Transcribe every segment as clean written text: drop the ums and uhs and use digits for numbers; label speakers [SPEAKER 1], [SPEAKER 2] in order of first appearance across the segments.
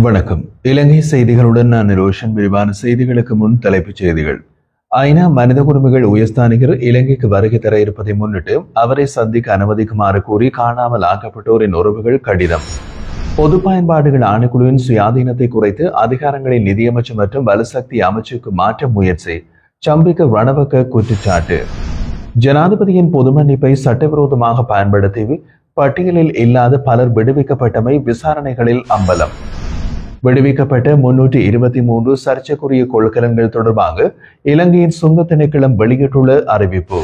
[SPEAKER 1] வணக்கம். இலங்கை செய்திகளுடன் நான் நிரோஷன். விரிவான செய்திகளுக்கு முன் தலைப்புச் செய்திகள். ஐநா மனித உரிமைகள் உயர்ஸ்தானிகர் இலங்கைக்கு வருகை தர இருப்பதை முன்னிட்டு அவரை சந்திக்க அனுமதிக்குமாறு கூறி காணாமல் ஆக்கப்பட்டோரின் உறவுகள் கடிதம். பொது பயன்பாடுகள் ஆணைக்குழுவின் சுயாதீனத்தை குறைத்து அதிகாரங்களை நிதியமைச்சு மற்றும் வலுசக்தி அமைச்சுக்கு மாற்ற முயற்சி. சம்பிக்க ரணவக்க குற்றச்சாட்டு. ஜனாதிபதியின் பொது மன்னிப்பை சட்டவிரோதமாக பயன்படுத்தி பட்டியலில் இல்லாத பலர் விடுவிக்கப்பட்டமை விசாரணைகளில் அம்பலம். விடுவிக்கப்பட்ட 323 சர்ச்சைக்குரிய கொள்கலன்கள் தொடர்பாக இலங்கையின் சுங்க திணைக்களம் வெளியிட்டுள்ள அறிவிப்பு.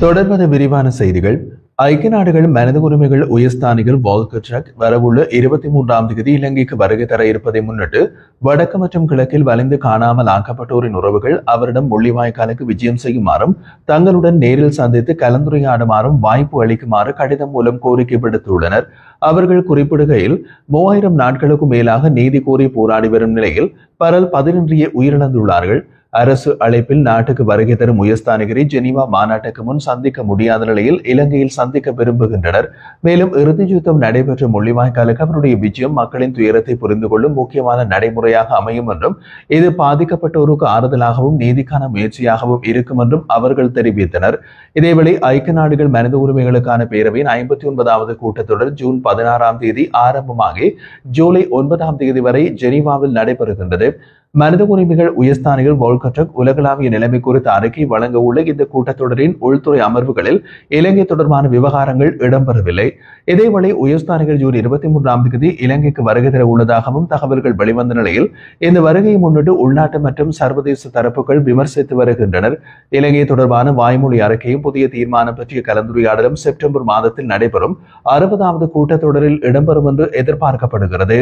[SPEAKER 1] தொடர்வது விரிவான செய்திகள். ஐக்கிய நாடுகள் மனித உரிமைகள் உயர்ஸ்தானிகர் வால்கர் டர்க் வரவுள்ள 23ஆம் தேதி இலங்கைக்கு வருகை தர இருப்பதை முன்னிட்டு வடக்கு மற்றும் கிழக்கில் வளைந்து காணாமல் ஆக்கப்பட்டோரின் உறவுகள் அவரிடம் முள்ளிவாய்க்காலுக்கு விஜயம் செய்யுமாறும் தங்களுடன் நேரில் சந்தித்து கலந்துரையாடுமாறும் வாய்ப்பு அளிக்குமாறு கடிதம் மூலம் கோரிக்கை விடுத்துள்ளனர். அவர்கள் குறிப்பிடுகையில் 3000 நாட்களுக்கும் மேலாக நீதி கோரி போராடி வரும் நிலையில் பலர் பதினின்றியே உயிரிழந்துள்ளார்கள். அரசு அழைப்பில் நாட்டுக்கு வருகை தரும் உயர்ஸ்தானிகரை ஜெனீவா மாநாட்டுக்கு முன் சந்திக்க முடியாத நிலையில் இலங்கையில் சந்திக்க விரும்புகின்றனர். மேலும் இறுதி யுத்தம் நடைபெற்ற முள்ளிவாய்க்காலுக்கு அவருடைய விஜயம் மக்களின் துயரத்தை புரிந்து கொள்ளும் முக்கியமான நடைமுறையாக அமையும் என்றும் இது பாதிக்கப்பட்டோருக்கு ஆறுதலாகவும் நீதிக்கான முயற்சியாகவும் இருக்கும் என்றும் அவர்கள் தெரிவித்தனர். இதேவேளை ஐக்கிய நாடுகள் மனித உரிமைகளுக்கான பேரவையின் 59வது கூட்டத்தொடர் ஜூன் 16ஆம் தேதி ஆரம்பமாகி ஜூலை 9ஆம் தேதி வரை ஜெனீவாவில் நடைபெறுகின்றது. மனித உரிமைகள் உயர்ஸ்தானிகர் வால்கர் டர்க் உலகளாவிய நிலைமை குறித்த அறிக்கை வழங்க உள்ள இந்த கூட்டத்தொடரின் உள்துறை அமர்வுகளில் இலங்கை தொடர்பான விவகாரங்கள் இடம்பெறவில்லை. இதேவேளை உயர்ஸ்தானிகர் ஜூன் 23ஆம் தேதி இலங்கைக்கு வருகை தர உள்ளதாகவும் தகவல்கள் வெளிவந்த நிலையில் இந்த வருகையை முன்னிட்டு உள்நாட்டு மற்றும் சர்வதேச தரப்புகள் விமர்சித்து வருகின்றனர். இலங்கை தொடர்பான வாய்மொழி அறிக்கையும் புதிய தீர்மானம் பற்றிய கலந்துரையாடலும் செப்டம்பர் மாதத்தில் நடைபெறும் 60வது கூட்டத்தொடரில் இடம்பெறும் என்று எதிர்பார்க்கப்படுகிறது.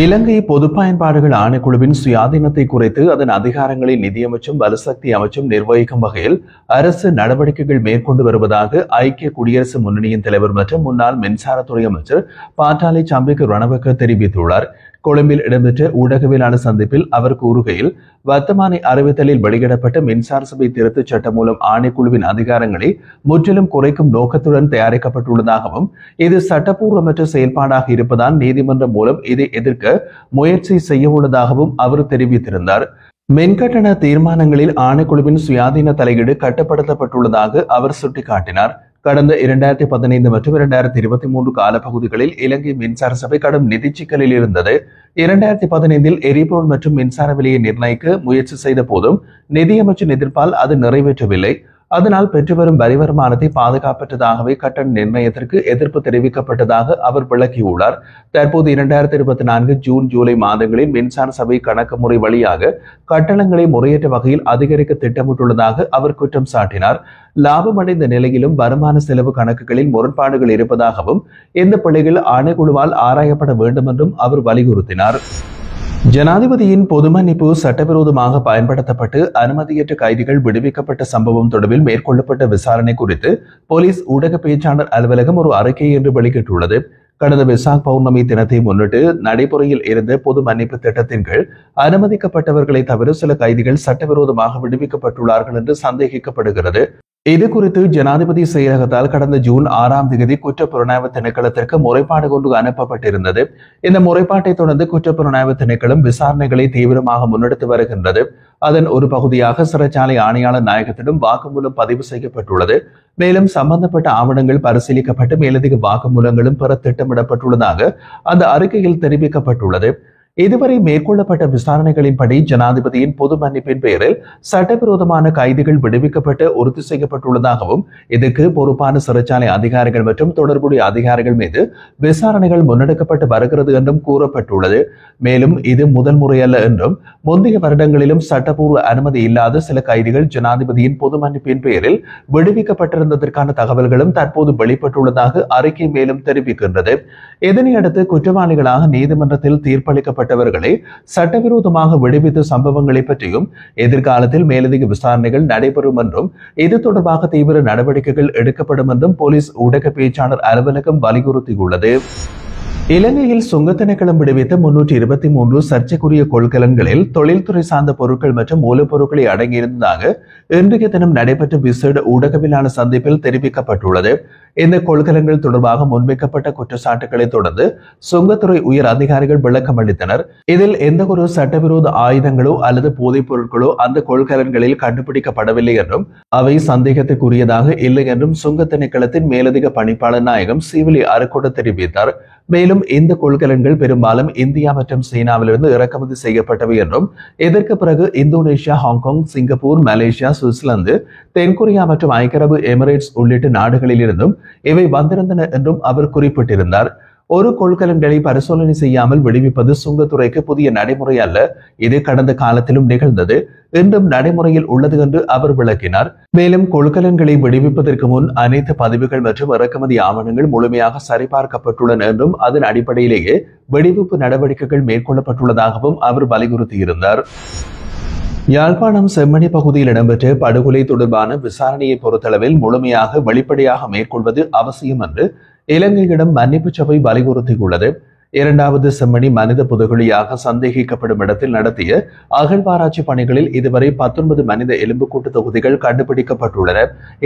[SPEAKER 1] இலங்கை பொது பயன்பாடுகள் ஆணைக்குழுவின் சுயாதீனத்தை குறைத்து அதன் அதிகாரங்களை நிதியமைச்சும் வலுசக்தி அமைச்சும் நிர்வகிக்கும் வகையில் அரசு நடவடிக்கைகள் மேற்கொண்டு வருவதாக ஐக்கிய குடியரசு முன்னணியின் தலைவர் மற்றும் முன்னாள் மின்சாரத்துறை அமைச்சர் பாட்டாளி சம்பிக்க ரணவக்க தெரிவித்துள்ளார். கொழும்பில் இடம்பெற்ற ஊடகவியலாளர் சந்திப்பில் அவர் கூறுகையில் வர்த்தமானி அறிவித்தலில் வெளியிடப்பட்ட மின்சார சபை திருத்தச் சட்டம் மூலம் ஆணைக்குழுவின் அதிகாரங்களை முற்றிலும் குறைக்கும் நோக்கத்துடன் தயாரிக்கப்பட்டுள்ளதாகவும் இது சட்டப்பூர்வமற்ற செயல்பாடாக இருப்பதால் நீதிமன்றம் மூலம் இதை எதிர்க்க முயற்சி செய்ய உள்ளதாகவும் அவர் தெரிவித்திருந்தார். மின்கட்டண தீர்மானங்களில் ஆணைக்குழுவின் சுயாதீன தலையீடு கட்டுப்படுத்தப்பட்டுள்ளதாக அவர் சுட்டிக்காட்டினார். கடந்த 2015 மற்றும் 2023 காலப்பகுதிகளில் இலங்கை மின்சார சபை கடும் நிதி சிக்கலில் இருந்தது. 2015 எரிபொருள் மற்றும் மின்சார விலையை நிர்ணயிக்க முயற்சி செய்த போதும் நிதியமைச்சின் எதிர்ப்பால் அது நிறைவேற்றவில்லை. அதனால் பெற்று வரும் வரி வருமானத்தை பாதுகாப்பற்றதாகவே கட்டண நிர்ணயத்திற்கு எதிர்ப்பு தெரிவிக்கப்பட்டதாக அவர் விளக்கியுள்ளார். தற்போது 2024 ஜூன் ஜூலை மாதங்களில் மின்சார சபை கணக்கு முறை வழியாக கட்டணங்களை முறையற்ற வகையில் அதிகரிக்க திட்டமிட்டுள்ளதாக அவர் குற்றம் சாட்டினார். லாபமடைந்த நிலையிலும் வருமான செலவு கணக்குகளில் முரண்பாடுகள் இருப்பதாகவும் இந்த பிழைகள் ஆணைக்குழுவால் ஆராயப்பட வேண்டும் என்றும் அவர் வலியுறுத்தினார். ஜனாதிபதியின் பொது மன்னிப்பு சட்டவிரோதமாக பயன்படுத்தப்பட்டு அனுமதியற்ற கைதிகள் விடுவிக்கப்பட்ட சம்பவம் தொடர்பில் மேற்கொள்ளப்பட்ட விசாரணை குறித்து போலீஸ் ஊடக பேச்சாளர் அலுவலகம் ஒரு அறிக்கை என்று வெளியிட்டுள்ளது. கடந்த விசாக் பௌர்ணமி தினத்தை முன்னிட்டு நடைமுறையில் இருந்த பொது மன்னிப்பு திட்டத்தின் கீழ் அனுமதிக்கப்பட்டவர்களை தவிர சில கைதிகள் சட்டவிரோதமாக விடுவிக்கப்பட்டுள்ளார்கள் என்று சந்தேகிக்கப்படுகிறது. இது குறித்து ஜனாதிபதி செயலகத்தால் கடந்த ஜூன் 6ஆம் தேதி குற்றப்புலனாய்வு திணைக்களத்திற்கு முறைப்பாடு கொண்டு அனுப்பப்பட்டிருந்தது. இந்த முறைப்பாட்டை தொடர்ந்து குற்றப்புலனாய்வு திணைக்களம் விசாரணைகளை தீவிரமாக முன்னெடுத்து வருகின்றது. அதன் ஒரு பகுதியாக சிறைச்சாலை ஆணையாளர் நாயகத்திடம் வாக்குமூலம் பதிவு செய்யப்பட்டுள்ளது. மேலும் சம்பந்தப்பட்ட ஆவணங்கள் பரிசீலிக்கப்பட்டு மேலதிக வாக்குமூலங்களும் பெற திட்டமிடப்பட்டுள்ளதாக அந்த அறிக்கையில் தெரிவிக்கப்பட்டுள்ளது. இதுவரை மேற்கொள்ளப்பட்ட விசாரணைகளின்படி ஜனாதிபதியின் பொது மன்னிப்பின் பெயரில் சட்டவிரோதமான கைதிகள் விடுவிக்கப்பட்டு உறுதி செய்யப்பட்டுள்ளதாகவும் இதற்கு பொறுப்பான சிறைச்சாலை அதிகாரிகள் மற்றும் தொடர்புடைய அதிகாரிகள் மீது விசாரணைகள் முன்னெடுக்கப்பட்டு வருகிறது என்றும் கூறப்பட்டுள்ளது. மேலும் இது முதல் முறையல்ல என்றும் முந்தைய வருடங்களிலும் சட்டப்பூர்வ அனுமதி இல்லாத சில கைதிகள் ஜனாதிபதியின் பொது மன்னிப்பின் பெயரில் விடுவிக்கப்பட்டிருந்ததற்கான தகவல்களும் தற்போது வெளிப்பட்டுள்ளதாக அறிக்கை மேலும் தெரிவிக்கின்றது. இதனையடுத்து குற்றவாளிகளாக நீதிமன்றத்தில் தீர்ப்பளிக்கப்பட்ட சட்டவிரோதமாக விடுவித்த சம்பவங்களை பற்றியும் எதிர்காலத்தில் மேலதிக விசாரணைகள் நடைபெறும் என்றும் இது தொடர்பாக தீவிர நடவடிக்கைகள் எடுக்கப்படும் என்றும் போலீஸ் ஊடக பேச்சாளர் அலுவலகம் வலியுறுத்தியுள்ளது. இலங்கையில் சுங்கத் திணைக்களம் விடுவித்த 323 சர்ச்சைக்குரிய கொள்கலன்களில் தொழில்துறை சார்ந்த பொருட்கள் மற்றும் மூலப்பொருட்களை அடங்கியிருந்ததாக இன்றைய தினம் நடைபெற்ற விசேட ஊடகவியலாளர் சந்திப்பில் தெரிவிக்கப்பட்டுள்ளது. இந்த கொள்கலன்கள் தொடர்பாக முன்வைக்கப்பட்ட குற்றச்சாட்டுகளை தொடர்ந்து சுங்கத்துறை உயர் அதிகாரிகள் விளக்கம் அளித்தனர். இதில் எந்த ஒரு சட்டவிரோத ஆயுதங்களோ அல்லது போதைப் பொருட்களோ அந்த கொள்கலன்களில் கண்டுபிடிக்கப்படவில்லை என்றும் அவை சந்தேகத்துக்குரியதாக இல்லை என்றும் சுங்க திணைக்களத்தின் மேலதிக பணிப்பாளர் நாயகம் சிவிலி அருக்கொட தெரிவித்தார். மேலும் இந்த கொள்கலன்கள் பெரும்பாலும் இந்தியா மற்றும் சீனாவிலிருந்து இறக்குமதி செய்யப்பட்டவை என்றும் இதற்கு பிறகு Indonesia, Hong Kong, Singapore, Malaysia, Switzerland, தென்கொரியா மற்றும் ஐக்கிய அரபு எமிரேட்ஸ் உள்ளிட்ட நாடுகளில் இருந்தும் இவை வந்திருந்தன என்றும் அவர் குறிப்பிட்டிருந்தார். ஒரு கொள்கலன்களை பரிசோதனை செய்யாமல் விடுவிப்பது சுங்கத்துறைக்கு புதிய நடைமுறை அல்ல. இது கடந்த காலத்திலும் நிகழ்ந்தது, இன்றும் நடைமுறையில் உள்ளது என்று அவர் விளக்கினார். மேலும் கொள்கலன்களை விடுவிப்பதற்கு முன் அனைத்து பதிவுகள் மற்றும் இறக்குமதி ஆவணங்கள் முழுமையாக சரிபார்க்கப்பட்டுள்ளன என்றும் அதன் அடிப்படையிலேயே விடுவிப்பு நடவடிக்கைகள் மேற்கொள்ளப்பட்டுள்ளதாகவும் அவர் வலியுறுத்தியிருந்தார். யாழ்ப்பாணம் செம்மணி பகுதியில் இடம்பெற்ற படுகொலை தொடர்பான விசாரணையை பொறுத்தளவில் முழுமையாக வெளிப்படையாக மேற்கொள்வது அவசியம் என்று இலங்கையிடம் மன்னிப்பு சபை வலியுறுத்தியுள்ளது. இரண்டாவது செம்மணி மனித புதைகுழியாக சந்தேகிக்கப்படும் இடத்தில் நடத்திய அகழ்வாராய்ச்சி பணிகளில் இதுவரை 19 மனித எலும்புக்கூட்டு தொகுதிகள் கண்டுபிடிக்கப்பட்டுள்ளன.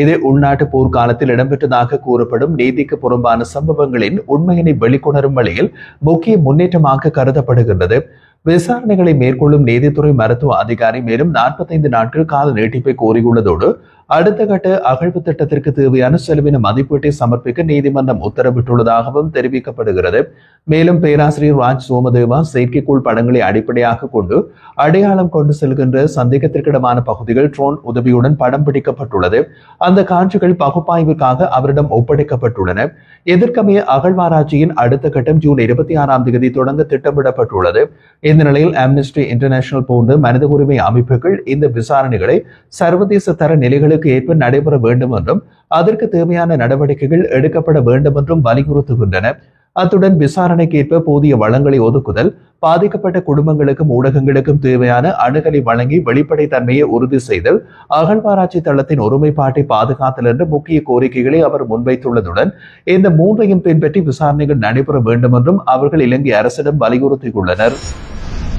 [SPEAKER 1] இது உள்நாட்டு போர்க்காலத்தில் இடம்பெற்றதாக கூறப்படும் நீதிக்கு புறம்பான சம்பவங்களின் உண்மையினை வெளிக்கொணரும் வழியில் முக்கிய முன்னேற்றமாக கருதப்படுகின்றது. விசாரணைகளை மேற்கொள்ளும் நீதித்துறை மருத்துவ அதிகாரி மேலும் 45 நாட்கள் கால நீட்டிப்பை கோரியுள்ளதோடு அடுத்த கட்ட அகழ்வு திட்டத்திற்கு தேவையான செலவின மதிப்பீட்டை சமர்ப்பிக்க நீதிமன்றம் உத்தரவிட்டுள்ளதாகவும் தெரிவிக்கப்படுகிறது. மேலும் பேராசிரியர் ராஜ் சோமதேவா செயற்கைக்கோள் படங்களை அடிப்படையாக கொண்டு அடையாளம் கொண்டு செல்கின்ற சந்தேகத்திற்கிடமான பகுதிகள் ட்ரோன் உதவியுடன் படம் பிடிக்கப்பட்டுள்ளது. அந்த காட்சிகள் பகுப்பாய்வுக்காக அவரிடம் ஒப்படைக்கப்பட்டுள்ளன. எதிர்க்கமைய அகழ்வாராய்ச்சியின் அடுத்த கட்டம் ஜூன் 26ஆம் தேதி தொடங்க திட்டமிடப்பட்டுள்ளது. இந்த நிலையில் ஆம்னஸ்டி இன்டர்நேஷனல் போன்ற மனித உரிமை அமைப்புகள் இந்த விசாரணைகளை சர்வதேச தர நிலைகளுக்கு ஏற்ப நடைபெற வேண்டும் என்றும் அதற்கு தேவையான நடவடிக்கைகள் எடுக்கப்பட வேண்டும் என்றும் வலியுறுத்துகின்றன. அத்துடன் விசாரணைக்கு ஏற்ப போதிய வளங்களை ஒதுக்குதல், பாதிக்கப்பட்ட குடும்பங்களுக்கும் ஊடகங்களுக்கும் தேவையான அணுகலை வழங்கி வெளிப்படைத்தன்மையை உறுதி செய்தல், அகழ்வாராய்ச்சி தளத்தின் ஒருமைப்பாட்டை பாதுகாத்தல் என்ற முக்கிய கோரிக்கைகளை அவர் முன்வைத்துள்ளதுடன் இந்த மூன்றையும் பின்பற்றி விசாரணைகள் நடைபெற வேண்டும் என்றும் அவர்கள் இலங்கை அரசிடம் வலியுறுத்தியுள்ளனர்.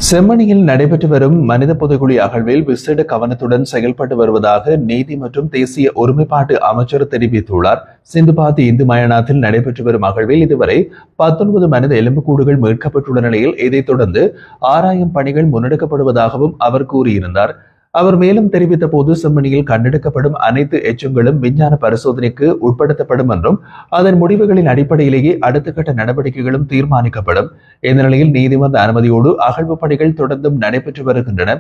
[SPEAKER 1] செம்மணியில் நடைபெற்று வரும் மனித புதைகுழி அகழ்வில் விசேட கவனத்துடன் செயல்பட்டு வருவதாக நீதி மற்றும் தேசிய ஒருமைப்பாட்டு அமைச்சர் தெரிவித்துள்ளார். சிந்துபாத்தி இந்து மயானத்தில் நடைபெற்று வரும் அகழ்வில் இதுவரை 19 மனித எலும்புக்கூடுகள் மீட்கப்பட்டுள்ள நிலையில் இதைத் தொடர்ந்து ஆராயும் பணிகள் முன்னெடுக்கப்படுவதாகவும் அவர் கூறியிருந்தார். அவர் மேலும் தெரிவித்த போது செம்மணியில் கண்டெடுக்கப்படும் அனைத்து எச்சங்களும் விஞ்ஞான பரிசோதனைக்கு உட்படுத்தப்படும் என்றும் அதன் முடிவுகளின் அடிப்படையிலேயே அடுத்த கட்ட நடவடிக்கைகளும் தீர்மானிக்கப்படும். இந்த நிலையில் நீதிமன்ற அனுமதியோடு அகழ்வு பணிகள் தொடர்ந்தும் நடைபெற்று வருகின்றன.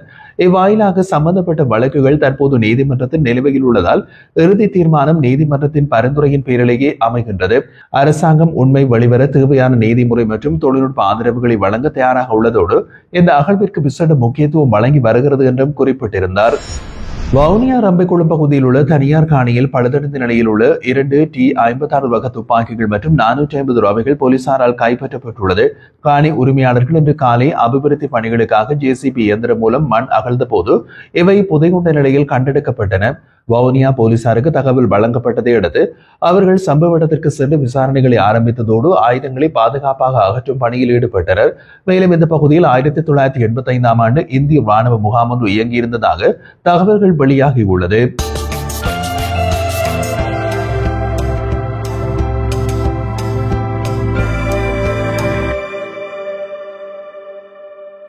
[SPEAKER 1] இவ்வாயிலாக சம்பந்தப்பட்ட வழக்குகள் தற்போது நீதிமன்றத்தின் நிலுவையில் உள்ளதால் இறுதி தீர்மானம் நீதிமன்றத்தின் பரிந்துரையின் பேரிலேயே அமைகின்றது. அரசாங்கம் உண்மை வெளிவர தேவையான நீதிமுறை மற்றும் தொழில்நுட்ப ஆதரவுகளை வழங்க தயாராக உள்ளதோடு இந்த அகழ்விற்கு விசேட முக்கியத்துவம் வழங்கி வருகிறது என்றும் குறிப்பிட்டார். வவுனியா ரம்பைக்குளம் பகுதியில் உள்ள தனியார் காணியில் பழுதடைந்த நிலையில் உள்ள 2 T56 வகை துப்பாக்கிகள் மற்றும் 450 ரூபாய்கள் போலீசாரால் கைப்பற்றப்பட்டுள்ளது. காணி உரிமையாளர்கள் இன்று காலை அபிவிருத்தி பணிகளுக்காக JCB இயந்திரம் மூலம் மண் அகழ்ந்த போது இவை புதைகுண்ட நிலையில் கண்டெடுக்கப்பட்டன. வவுனியா போலீசாருக்கு தகவல் வழங்கப்பட்டதை அடுத்து அவர்கள் சம்பவ இடத்திற்கு சென்று விசாரணைகளை ஆரம்பித்ததோடு ஆயுதங்களை பாதுகாப்பாக அகற்றும் பணியில் ஈடுபட்டனர். மேலும் இந்த பகுதியில் 1985ஆம் ஆண்டு இந்திய ராணுவ முகாம் ஒன்று இயங்கியிருந்ததாக தகவல்கள் வெளியாகியுள்ளது.